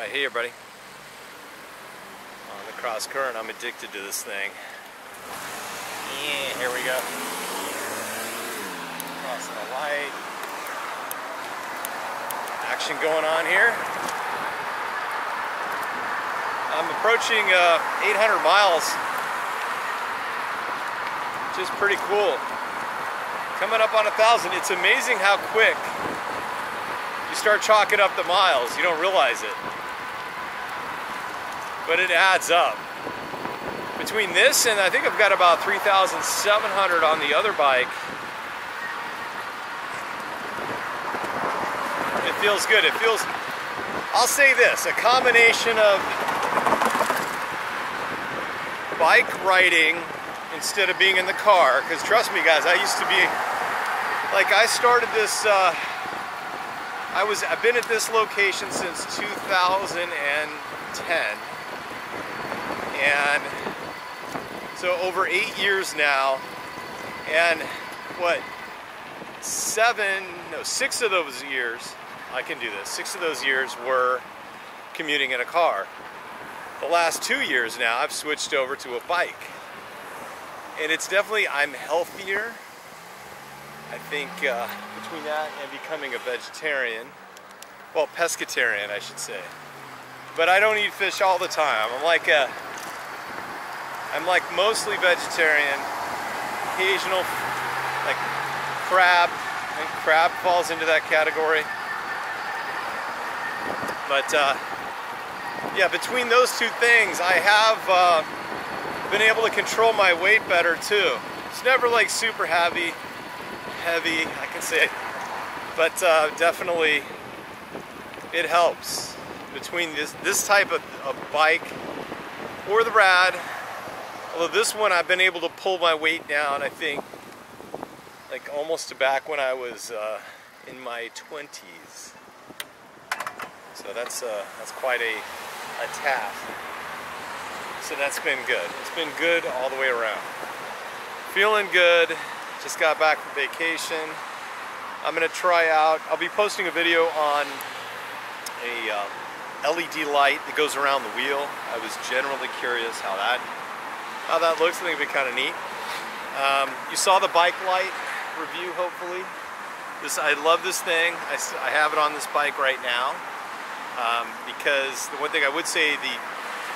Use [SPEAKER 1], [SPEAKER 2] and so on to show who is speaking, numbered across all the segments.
[SPEAKER 1] Alright, hey everybody. On the cross current, I'm addicted to this thing. Yeah, here we go. Crossing the light. Action going on here. I'm approaching 800 miles. Which is pretty cool. Coming up on 1,000. It's amazing how quick you start chalking up the miles. You don't realize it. But it adds up. Between this and I think I've got about 3,700 on the other bike. It feels good. It feels, I'll say this, a combination of bike riding instead of being in the car. Because trust me guys, I used to be, like I started this, I've been at this location since 2010. And so over 8 years now, and what, 6 of those years, I can do this, 6 of those years were commuting in a car. The last 2 years now, I've switched over to a bike. And it's definitely, I'm healthier. I think between that and becoming a vegetarian, well, pescatarian, I should say. But I don't eat fish all the time. I'm like mostly vegetarian, occasional, like crab, and crab falls into that category. But yeah, between those two things, I have been able to control my weight better too. It's never like super heavy, I can say, but definitely it helps. Between this type of bike or the Rad, although this one I've been able to pull my weight down, I think, like almost to back when I was in my 20s. So that's quite a task. So that's been good. It's been good all the way around. Feeling good. Just got back from vacation. I'm gonna try out. I'll be posting a video on a LED light that goes around the wheel. I was generally curious how that looks. I think it'd be kind of neat. You saw the bike light review, hopefully. I love this thing. I have it on this bike right now because the one thing I would say, the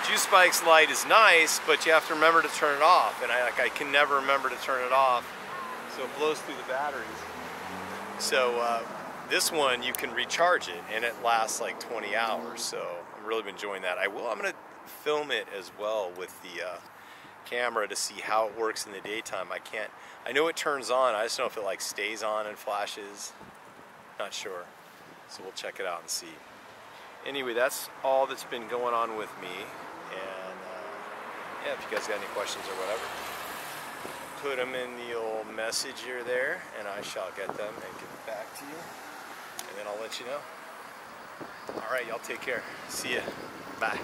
[SPEAKER 1] Juice Bike's light is nice, but you have to remember to turn it off, and I can never remember to turn it off, so it blows through the batteries. So this one, you can recharge it, and it lasts like 20 hours, so I've really been enjoying that. I'm going to film it as well with the camera to see how it works in the daytime. I know it turns on, I just don't know if it like stays on and flashes. Not sure. So we'll check it out and see. Anyway, that's all that's been going on with me. And yeah, if you guys got any questions or whatever, put them in the old messenger there, and I shall get them and get back to you. And then I'll let you know. All right, y'all take care. See ya. Bye.